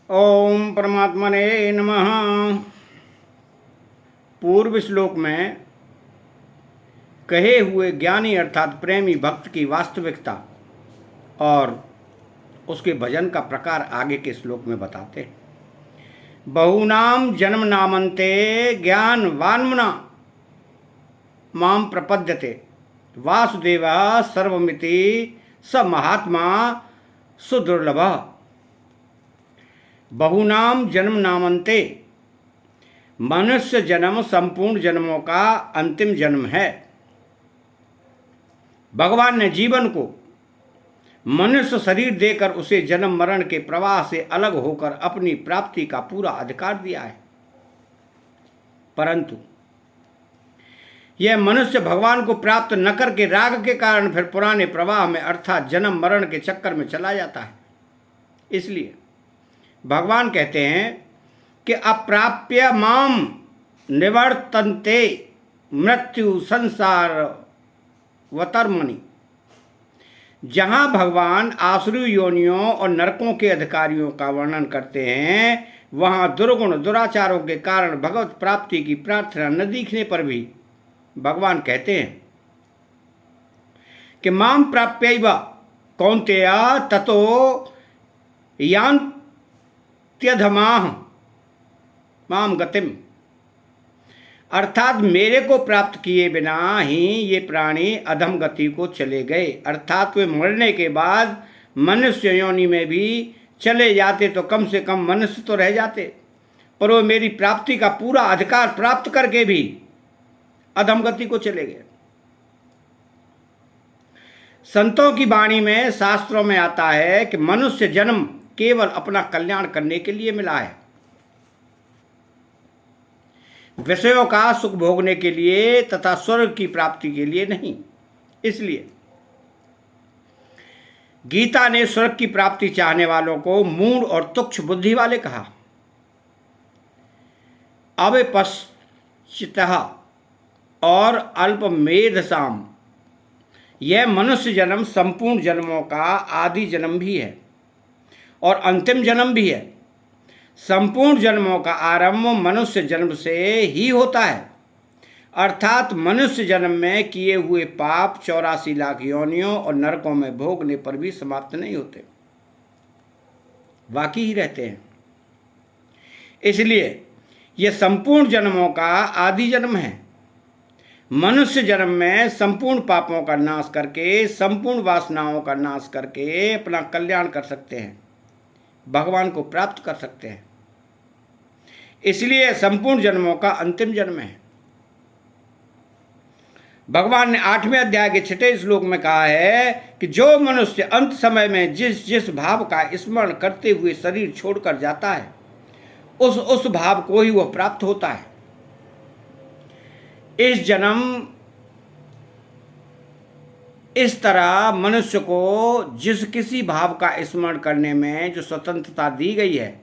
ओम परमात्मने नमः। पूर्व श्लोक में कहे हुए ज्ञानी अर्थात प्रेमी भक्त की वास्तविकता और उसके भजन का प्रकार आगे के श्लोक में बताते हैं। बहुनाम जन्म नामन्ते ज्ञान वान्मना माम प्रपद्यते वासुदेव सर्वमिति स महात्मा सुदुर्लभ। बहुनाम जन्म नामन्ते, मनुष्य जन्म संपूर्ण जन्मों का अंतिम जन्म है। भगवान ने जीवन को मनुष्य शरीर देकर उसे जन्म मरण के प्रवाह से अलग होकर अपनी प्राप्ति का पूरा अधिकार दिया है, परंतु यह मनुष्य भगवान को प्राप्त न करके राग के कारण फिर पुराने प्रवाह में अर्थात जन्म मरण के चक्कर में चला जाता है। इसलिए भगवान कहते हैं कि अप्राप्य माम निवर्तन्ते मृत्यु संसार वतर्मणि। जहाँ भगवान आसुरी योनियों और नरकों के अधिकारियों का वर्णन करते हैं, वहाँ दुर्गुण दुराचारों के कारण भगवत प्राप्ति की प्रार्थना न दिखने पर भी भगवान कहते हैं कि माम प्राप्यैव कौन्तेय ततो यान्त्यधमाः माम गतिम। अर्थात मेरे को प्राप्त किए बिना ही ये प्राणी अधम गति को चले गए, अर्थात वे मरने के बाद मनुष्य योनि में भी चले जाते तो कम से कम मनुष्य तो रह जाते, पर वो मेरी प्राप्ति का पूरा अधिकार प्राप्त करके भी अधम गति को चले गए। संतों की वाणी में, शास्त्रों में आता है कि मनुष्य जन्म केवल अपना कल्याण करने के लिए मिला है, विषयों का सुख भोगने के लिए तथा स्वर्ग की प्राप्ति के लिए नहीं। इसलिए गीता ने स्वर्ग की प्राप्ति चाहने वालों को मूढ़ और तुच्छ बुद्धि वाले कहा। अविपश्चितः और अल्प मेधसाम। यह मनुष्य जन्म संपूर्ण जन्मों का आदि जन्म भी है और अंतिम जन्म भी है। संपूर्ण जन्मों का आरंभ मनुष्य जन्म से ही होता है, अर्थात मनुष्य जन्म में किए हुए पाप 84 लाख योनियों और नरकों में भोगने पर भी समाप्त नहीं होते, बाकी ही रहते हैं। इसलिए यह संपूर्ण जन्मों का आदि जन्म है। मनुष्य जन्म में संपूर्ण पापों का नाश करके, संपूर्ण वासनाओं का नाश करके अपना कल्याण कर सकते हैं, भगवान को प्राप्त कर सकते हैं। इसलिए संपूर्ण जन्मों का अंतिम जन्म है। भगवान ने 8वें अध्याय के 6वें श्लोक में कहा है कि जो मनुष्य अंत समय में जिस जिस भाव का स्मरण करते हुए शरीर छोड़कर जाता है, उस भाव को ही वह प्राप्त होता है। इस जन्म इस तरह मनुष्य को जिस किसी भाव का स्मरण करने में जो स्वतंत्रता दी गई है,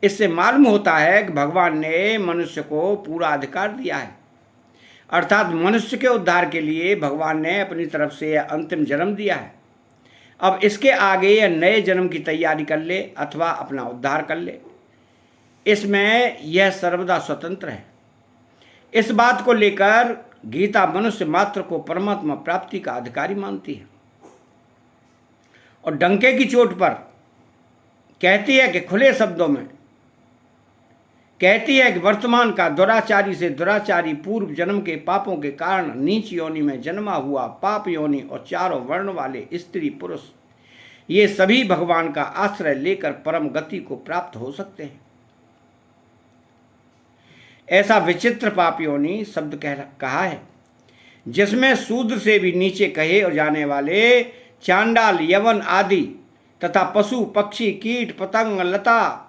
इससे मालूम होता है कि भगवान ने मनुष्य को पूरा अधिकार दिया है, अर्थात मनुष्य के उद्धार के लिए भगवान ने अपनी तरफ से यह अंतिम जन्म दिया है। अब इसके आगे यह नए जन्म की तैयारी कर ले अथवा अपना उद्धार कर ले, इसमें यह सर्वदा स्वतंत्र है। इस बात को लेकर गीता मनुष्य मात्र को परमात्मा प्राप्ति का अधिकारी मानती है और डंके की चोट पर कहती है कि खुले शब्दों में कहती है कि वर्तमान का दुराचारी से दुराचारी पूर्व जन्म के पापों के कारण नीच योनि में जन्मा हुआ पाप योनि और चारों वर्ण वाले स्त्री पुरुष, ये सभी भगवान का आश्रय लेकर परम गति को प्राप्त हो सकते हैं। ऐसा विचित्र पाप योनि शब्द कहा है जिसमें शूद्र से भी नीचे कहे और जाने वाले चांडाल, यवन आदि तथा पशु पक्षी कीट पतंग लता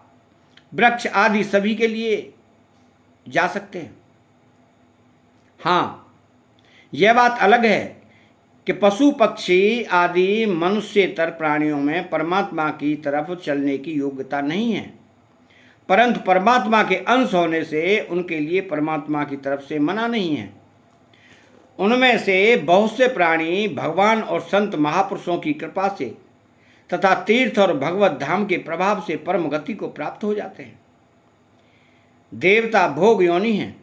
वृक्ष आदि सभी के लिए जा सकते हैं। हाँ, यह बात अलग है कि पशु पक्षी आदि मनुष्यतर प्राणियों में परमात्मा की तरफ चलने की योग्यता नहीं है, परंतु परमात्मा के अंश होने से उनके लिए परमात्मा की तरफ से मना नहीं है। उनमें से बहुत से प्राणी भगवान और संत महापुरुषों की कृपा से तथा तीर्थ और भगवत धाम के प्रभाव से परम गति को प्राप्त हो जाते हैं। देवता भोग योनि हैं,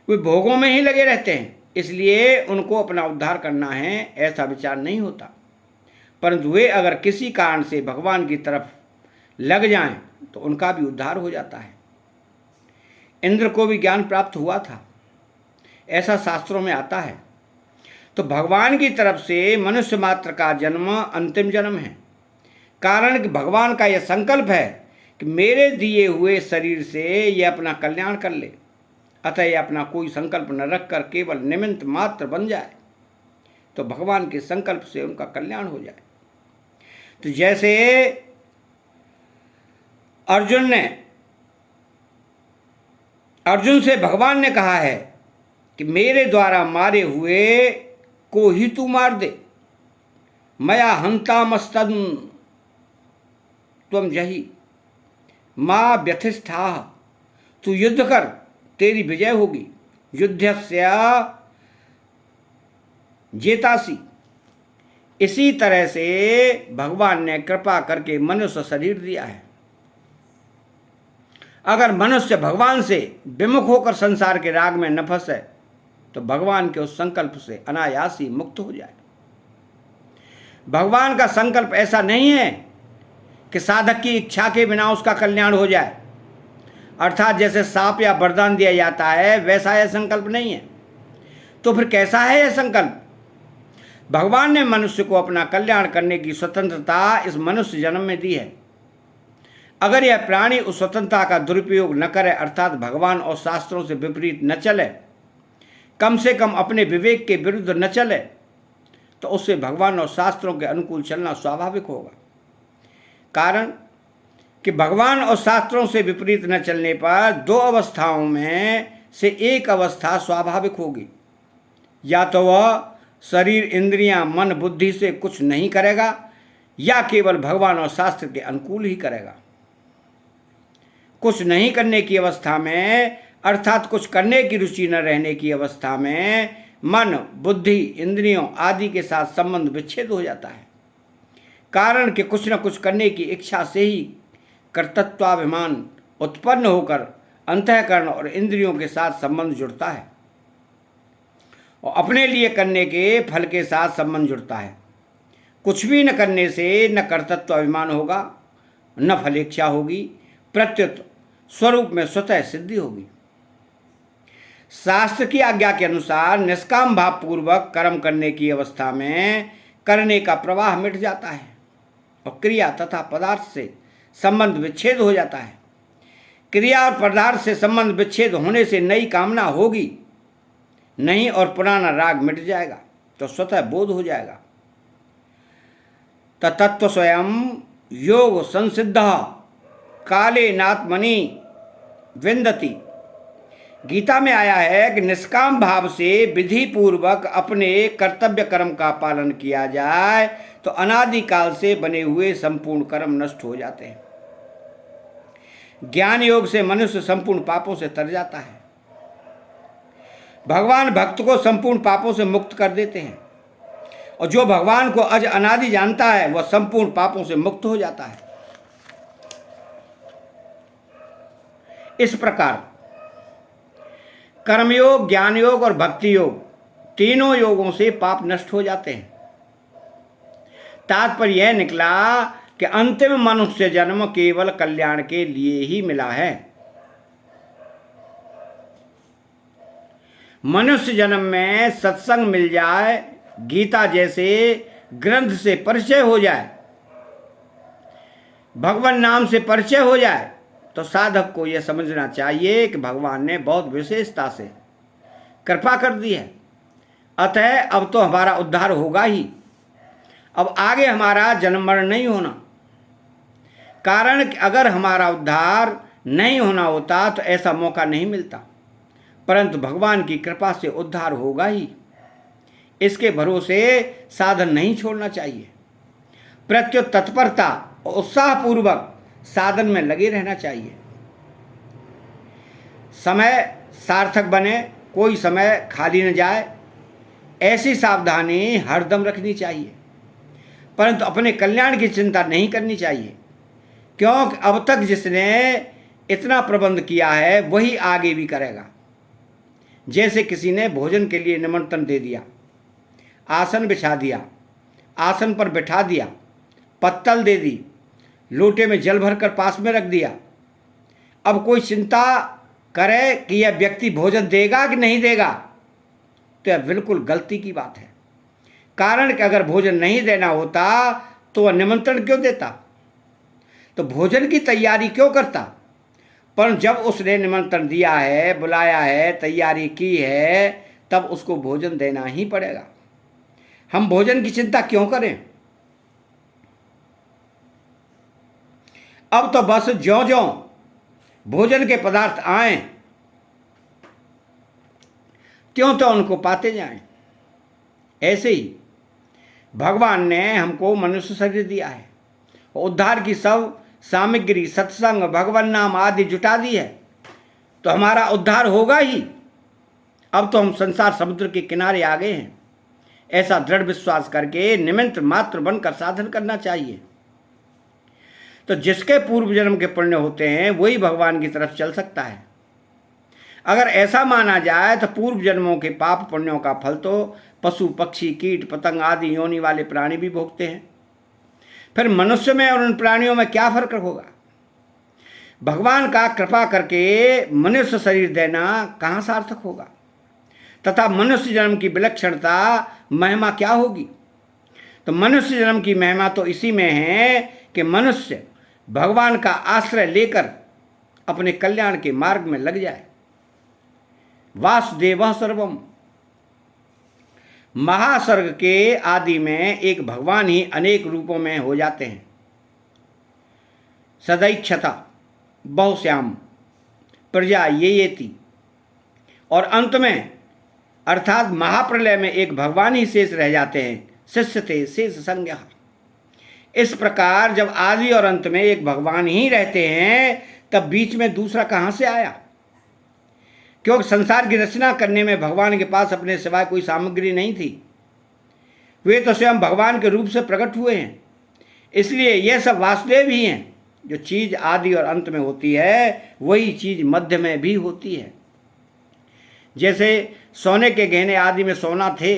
वे भोगों में ही लगे रहते हैं, इसलिए उनको अपना उद्धार करना है ऐसा विचार नहीं होता। परंतु वे अगर किसी कारण से भगवान की तरफ लग जाएं तो उनका भी उद्धार हो जाता है। इंद्र को भी ज्ञान प्राप्त हुआ था, ऐसा शास्त्रों में आता है। तो भगवान की तरफ से मनुष्य मात्र का जन्म अंतिम जन्म है, कारण कि भगवान का यह संकल्प है कि मेरे दिए हुए शरीर से यह अपना कल्याण कर ले, अतः यह अपना कोई संकल्प न रखकर केवल निमित्त मात्र बन जाए तो भगवान के संकल्प से उनका कल्याण हो जाए। तो जैसे अर्जुन से भगवान ने कहा है कि मेरे द्वारा मारे हुए को ही तू मार दे, मया हंतामस्तन त्वं जहि मां व्यथिष्ठाः, तू युद्ध कर, तेरी विजय होगी, युद्धस्य जेतासी। इसी तरह से भगवान ने कृपा करके मनुष्य शरीर दिया है। अगर मनुष्य भगवान से विमुख होकर संसार के राग में न फंसे तो भगवान के उस संकल्प से अनायास ही मुक्त हो जाए। भगवान का संकल्प ऐसा नहीं है कि साधक की इच्छा के बिना उसका कल्याण हो जाए, अर्थात जैसे साप या वरदान दिया जाता है वैसा यह संकल्प नहीं है। तो फिर कैसा है यह संकल्प? भगवान ने मनुष्य को अपना कल्याण करने की स्वतंत्रता इस मनुष्य जन्म में दी है। अगर यह प्राणी उस स्वतंत्रता का दुरुपयोग न करे, अर्थात भगवान और शास्त्रों से विपरीत न चले, कम से कम अपने विवेक के विरुद्ध न चले, तो उससे भगवान और शास्त्रों के अनुकूल चलना स्वाभाविक होगा। कारण कि भगवान और शास्त्रों से विपरीत न चलने पर दो अवस्थाओं में से एक अवस्था स्वाभाविक होगी, या तो वह शरीर इंद्रियां मन बुद्धि से कुछ नहीं करेगा या केवल भगवान और शास्त्र के अनुकूल ही करेगा। कुछ नहीं करने की अवस्था में, अर्थात कुछ करने की रुचि न रहने की अवस्था में मन बुद्धि इंद्रियों आदि के साथ संबंध विच्छेद हो जाता है। कारण कि कुछ न कुछ करने की इच्छा से ही कर्तृत्वाभिमान उत्पन्न होकर अंतःकरण और इंद्रियों के साथ संबंध जुड़ता है और अपने लिए करने के फल के साथ संबंध जुड़ता है। कुछ भी न करने से न कर्तृत्वाभिमान होगा न फलेच्छा होगी, प्रत्युत स्वरूप में स्वतः सिद्धि होगी। शास्त्र की आज्ञा के अनुसार निष्काम भाव पूर्वक कर्म करने की अवस्था में करने का प्रवाह मिट जाता है और क्रिया तथा पदार्थ से संबंध विच्छेद हो जाता है। क्रिया और पदार्थ से संबंध विच्छेद होने से नई कामना होगी नहीं और पुराना राग मिट जाएगा तो स्वतः बोध हो जाएगा। तत्व स्वयं योग संसिद्ध काले नात्मनि विन्दति। गीता में आया है कि निष्काम भाव से विधि पूर्वक अपने कर्तव्य कर्म का पालन किया जाए तो अनादिकाल से बने हुए संपूर्ण कर्म नष्ट हो जाते हैं। ज्ञान योग से मनुष्य संपूर्ण पापों से तर जाता है। भगवान भक्त को संपूर्ण पापों से मुक्त कर देते हैं और जो भगवान को अज अनादि जानता है वह संपूर्ण पापों से मुक्त हो जाता है। इस प्रकार कर्मयोग, ज्ञान योग और भक्ति योग तीनों योगों से पाप नष्ट हो जाते हैं। तात्पर्य यह निकला कि अंतिम मनुष्य जन्म केवल कल्याण के लिए ही मिला है। मनुष्य जन्म में सत्संग मिल जाए, गीता जैसे ग्रंथ से परिचय हो जाए, भगवान नाम से परिचय हो जाए तो साधक को यह समझना चाहिए कि भगवान ने बहुत विशेषता से कृपा कर दी है, अतः अब तो हमारा उद्धार होगा ही। अब आगे हमारा जन्म मरण नहीं होना। कारण कि अगर हमारा उद्धार नहीं होना होता तो ऐसा मौका नहीं मिलता, परंतु भगवान की कृपा से उद्धार होगा ही। इसके भरोसे साधन नहीं छोड़ना चाहिए, प्रत्युत तत्परता और उत्साहपूर्वक साधन में लगे रहना चाहिए। समय सार्थक बने, कोई समय खाली न जाए, ऐसी सावधानी हरदम रखनी चाहिए। परंतु अपने कल्याण की चिंता नहीं करनी चाहिए, क्योंकि अब तक जिसने इतना प्रबंध किया है वही आगे भी करेगा। जैसे किसी ने भोजन के लिए निमंत्रण दे दिया, आसन बिछा दिया, आसन पर बिठा दिया, पत्तल दे दी, लोटे में जल भरकर पास में रख दिया। अब कोई चिंता करे कि यह व्यक्ति भोजन देगा कि नहीं देगा, तो यह बिल्कुल गलती की बात है। कारण कि अगर भोजन नहीं देना होता तो वह निमंत्रण क्यों देता, तो भोजन की तैयारी क्यों करता। पर जब उसने निमंत्रण दिया है, बुलाया है, तैयारी की है, तब उसको भोजन देना ही पड़ेगा। हम भोजन की चिंता क्यों करें। अब तो बस ज्यों ज्यों भोजन के पदार्थ आए त्यों तो उनको पाते जाएं। ऐसे ही भगवान ने हमको मनुष्य शरीर दिया है, उद्धार की सब सामग्री सत्संग भगवान नाम आदि जुटा दी है, तो हमारा उद्धार होगा ही। अब तो हम संसार समुद्र के किनारे आ गए हैं, ऐसा दृढ़ विश्वास करके निमित्त मात्र बनकर साधन करना चाहिए। तो जिसके पूर्व जन्म के पुण्य होते हैं वही भगवान की तरफ चल सकता है। अगर ऐसा माना जाए तो पूर्व जन्मों के पाप पुण्यों का फल तो पशु पक्षी कीट पतंग आदि योनि वाले प्राणी भी भोगते हैं। फिर मनुष्य में और उन प्राणियों में क्या फर्क होगा। भगवान का कृपा करके मनुष्य शरीर देना कहाँ सार्थक होगा, तथा मनुष्य जन्म की विलक्षणता महिमा क्या होगी। तो मनुष्य जन्म की महिमा तो इसी में है कि मनुष्य भगवान का आश्रय लेकर अपने कल्याण के मार्ग में लग जाए। वासुदेव सर्वम, महासर्ग के आदि में एक भगवान ही अनेक रूपों में हो जाते हैं। सदैक्षता बहुश्याम प्रजा येति, और अंत में अर्थात महाप्रलय में एक भगवान ही शेष रह जाते हैं। शिष्यते शेष संज्ञा। इस प्रकार जब आदि और अंत में एक भगवान ही रहते हैं तब बीच में दूसरा कहाँ से आया, क्योंकि संसार की रचना करने में भगवान के पास अपने सिवाय कोई सामग्री नहीं थी। वे तो स्वयं भगवान के रूप से प्रकट हुए हैं। इसलिए यह सब वासुदेव ही हैं। जो चीज़ आदि और अंत में होती है वही चीज़ मध्य में भी होती है। जैसे सोने के गहने आदि में सोना थे,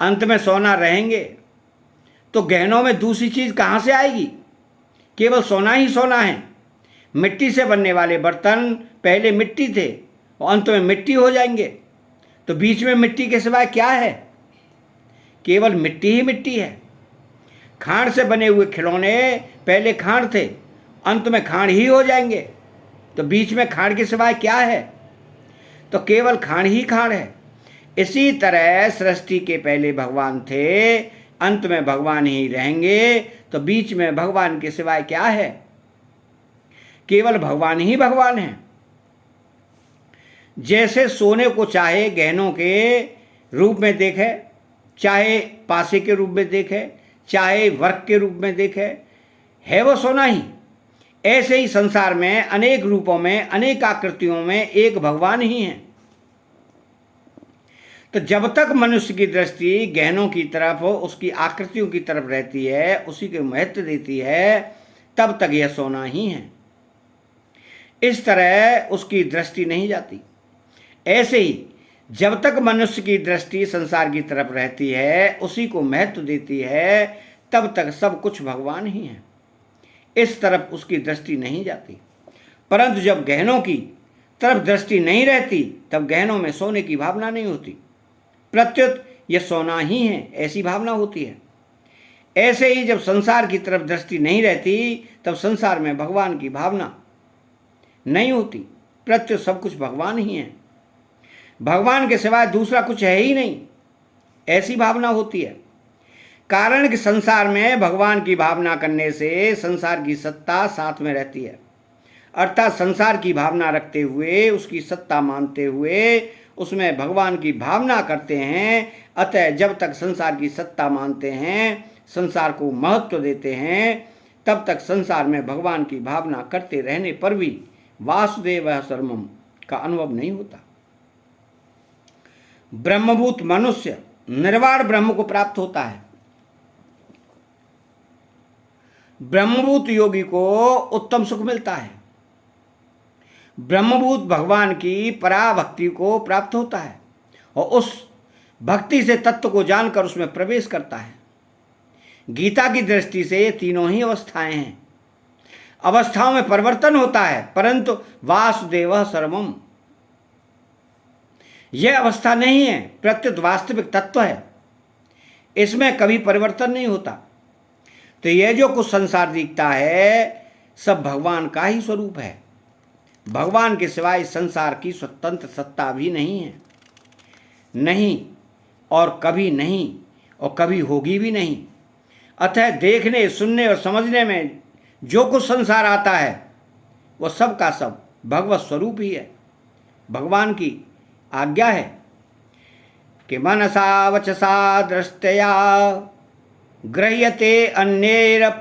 अंत में सोना रहेंगे, तो गहनों में दूसरी चीज़ कहाँ से आएगी। केवल सोना ही सोना है। मिट्टी से बनने वाले बर्तन पहले मिट्टी थे और अंत में मिट्टी हो जाएंगे, तो बीच में मिट्टी के सिवाय क्या है। केवल मिट्टी ही मिट्टी है। खांड से बने हुए खिलौने पहले खांड थे, अंत में खांड ही हो जाएंगे, तो बीच में खांड के सिवाय क्या है। तो केवल खांड ही खांड है। इसी तरह सृष्टि के पहले भगवान थे, अंत में भगवान ही रहेंगे, तो बीच में भगवान के सिवाय क्या है। केवल भगवान ही भगवान है। जैसे सोने को चाहे गहनों के रूप में देखे, चाहे पासे के रूप में देखे, चाहे वर्क के रूप में देखे, है वो सोना ही। ऐसे ही संसार में अनेक रूपों में अनेक आकृतियों में एक भगवान ही है। तो जब तक मनुष्य की दृष्टि गहनों की तरफ, उसकी आकृतियों की तरफ रहती है, उसी को महत्व देती है, तब तक यह सोना ही है। इस तरह उसकी दृष्टि नहीं जाती। ऐसे ही जब तक मनुष्य की दृष्टि संसार की तरफ रहती है, उसी को महत्व देती है, तब तक सब कुछ भगवान ही है। इस तरफ उसकी दृष्टि नहीं जाती। परंतु जब गहनों की तरफ दृष्टि नहीं रहती तब गहनों में सोने की भावना नहीं होती, प्रत्युत यह सोना ही है ऐसी भावना होती है। ऐसे ही जब संसार की तरफ दृष्टि नहीं रहती तब संसार में भगवान की भावना नहीं होती, प्रत्युत सब कुछ भगवान ही है। भगवान के सिवाय दूसरा कुछ है ही नहीं, ऐसी भावना होती है। कारण कि संसार में भगवान की भावना करने से संसार की सत्ता साथ में रहती है, अर्थात संसार की भावना रखते हुए, उसकी सत्ता मानते हुए उसमें भगवान की भावना करते हैं। अतः जब तक संसार की सत्ता मानते हैं, संसार को महत्व देते हैं, तब तक संसार में भगवान की भावना करते रहने पर भी वासुदेव सर्वम का अनुभव नहीं होता। ब्रह्मभूत मनुष्य निर्वाण ब्रह्म को प्राप्त होता है। ब्रह्मभूत योगी को उत्तम सुख मिलता है। ब्रह्मभूत भगवान की पराभक्ति को प्राप्त होता है और उस भक्ति से तत्व को जानकर उसमें प्रवेश करता है। गीता की दृष्टि से ये तीनों ही अवस्थाएं हैं। अवस्थाओं में परिवर्तन होता है, परंतु वासुदेव सर्वम, यह अवस्था नहीं है, प्रत्युत वास्तविक तत्व है। इसमें कभी परिवर्तन नहीं होता। तो यह जो कुछ संसार दिखता है सब भगवान का ही स्वरूप है। भगवान के सिवाय संसार की स्वतंत्र सत्ता भी नहीं है, नहीं, और कभी नहीं, और कभी होगी भी नहीं। अतः देखने, सुनने और समझने में जो कुछ संसार आता है वह सब का सब भगवत स्वरूप ही है। भगवान की आज्ञा है कि मनसा वचसा दृष्टया गृह्यते अन्यैरपीद्रियैः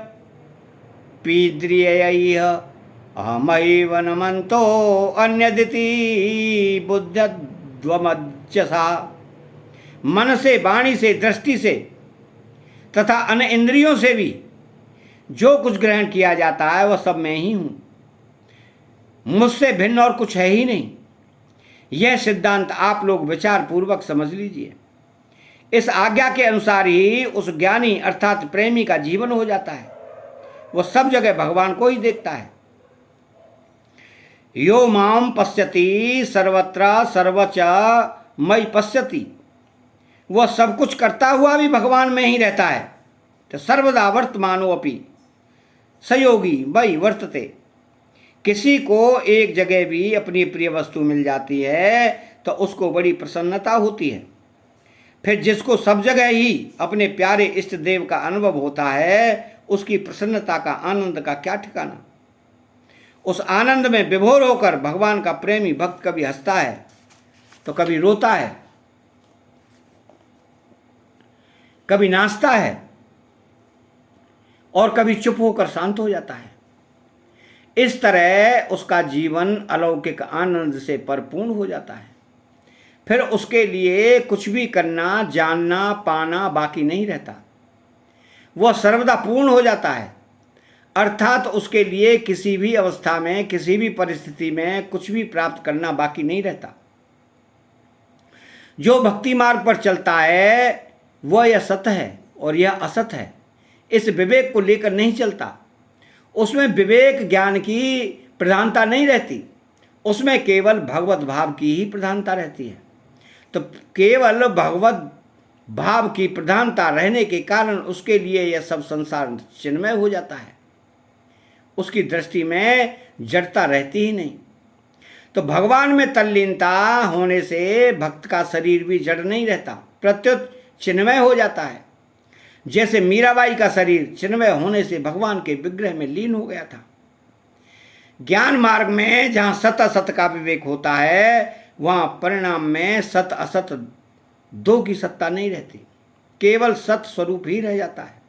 अहमैव न मंतो अन्यदिति बुद्ध्यध्वमज्जसा। मन से, वाणी से, दृष्टि से तथा अन्य इंद्रियों से भी जो कुछ ग्रहण किया जाता है वह सब मैं ही हूँ, मुझसे भिन्न और कुछ है ही नहीं। यह सिद्धांत आप लोग विचार पूर्वक समझ लीजिए। इस आज्ञा के अनुसार ही उस ज्ञानी अर्थात प्रेमी का जीवन हो जाता है। वह सब जगह भगवान को ही देखता है। यो माम पश्यति सर्वत्र सर्वच मयि पश्यति, वह सब कुछ करता हुआ भी भगवान में ही रहता है। तो सर्वदा वर्तमानो अपि सयोगी मयि वर्तते। किसी को एक जगह भी अपनी प्रिय वस्तु मिल जाती है तो उसको बड़ी प्रसन्नता होती है। फिर जिसको सब जगह ही अपने प्यारे इष्ट देव का अनुभव होता है उसकी प्रसन्नता का, आनंद का क्या ठिकाना। उस आनंद में विभोर होकर भगवान का प्रेमी भक्त कभी हंसता है तो कभी रोता है, कभी नाचता है और कभी चुप होकर शांत हो जाता है। इस तरह उसका जीवन अलौकिक आनंद से परिपूर्ण हो जाता है। फिर उसके लिए कुछ भी करना, जानना, पाना बाकी नहीं रहता। वह सर्वदा पूर्ण हो जाता है, अर्थात उसके लिए किसी भी अवस्था में, किसी भी परिस्थिति में कुछ भी प्राप्त करना बाकी नहीं रहता। जो भक्ति मार्ग पर चलता है वह यह सत्य है और यह असत है, इस विवेक को लेकर नहीं चलता। उसमें विवेक ज्ञान की प्रधानता नहीं रहती, उसमें केवल भगवत भाव की ही प्रधानता रहती है। तो केवल भगवत भाव की प्रधानता रहने के कारण उसके लिए यह सब संसार चिन्मय हो जाता है। उसकी दृष्टि में जड़ता रहती ही नहीं। तो भगवान में तल्लीनता होने से भक्त का शरीर भी जड़ नहीं रहता, प्रत्युत चिन्मय हो जाता है। जैसे मीराबाई का शरीर चिन्मय होने से भगवान के विग्रह में लीन हो गया था। ज्ञान मार्ग में जहाँ सत असत का विवेक होता है वहाँ परिणाम में सत असत दो की सत्ता नहीं रहती, केवल सत स्वरूप ही रह जाता है।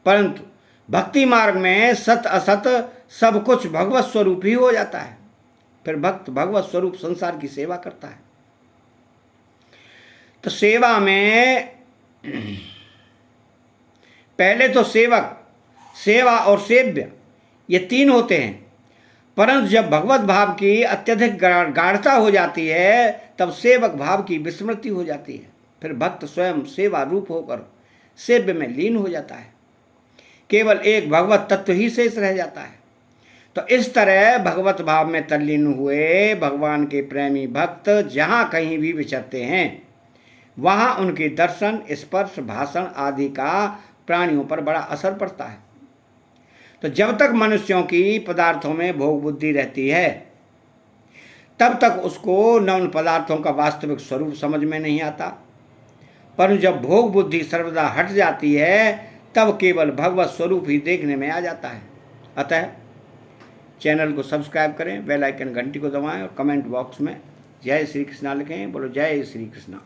परंतु भक्ति मार्ग में सत असत सब कुछ भगवत स्वरूप ही हो जाता है। फिर भक्त भगवत स्वरूप संसार की सेवा करता है। तो सेवा में पहले तो सेवक, सेवा और सेव्य ये तीन होते हैं, परंतु जब भगवत भाव की अत्यधिक गाढ़ता हो जाती है तब सेवक भाव की विस्मृति हो जाती है। फिर भक्त स्वयं सेवा रूप होकर सेव्य में लीन हो जाता है, केवल एक भगवत तत्व ही शेष रह जाता है। तो इस तरह भगवत भाव में तल्लीन हुए भगवान के प्रेमी भक्त जहाँ कहीं भी विचरते हैं वहाँ उनके दर्शन, स्पर्श, भाषण आदि का प्राणियों पर बड़ा असर पड़ता है। तो जब तक मनुष्यों की पदार्थों में भोग बुद्धि रहती है तब तक उसको न उन पदार्थों का वास्तविक स्वरूप समझ में नहीं आता, परंतु जब भोग बुद्धि सर्वदा हट जाती है तब केवल भगवत स्वरूप ही देखने में आ जाता है। अतः चैनल को सब्सक्राइब करें, बेल आइकन घंटी को दबाएं और कमेंट बॉक्स में जय श्री कृष्णा लिखें। बोलो जय श्री कृष्णा।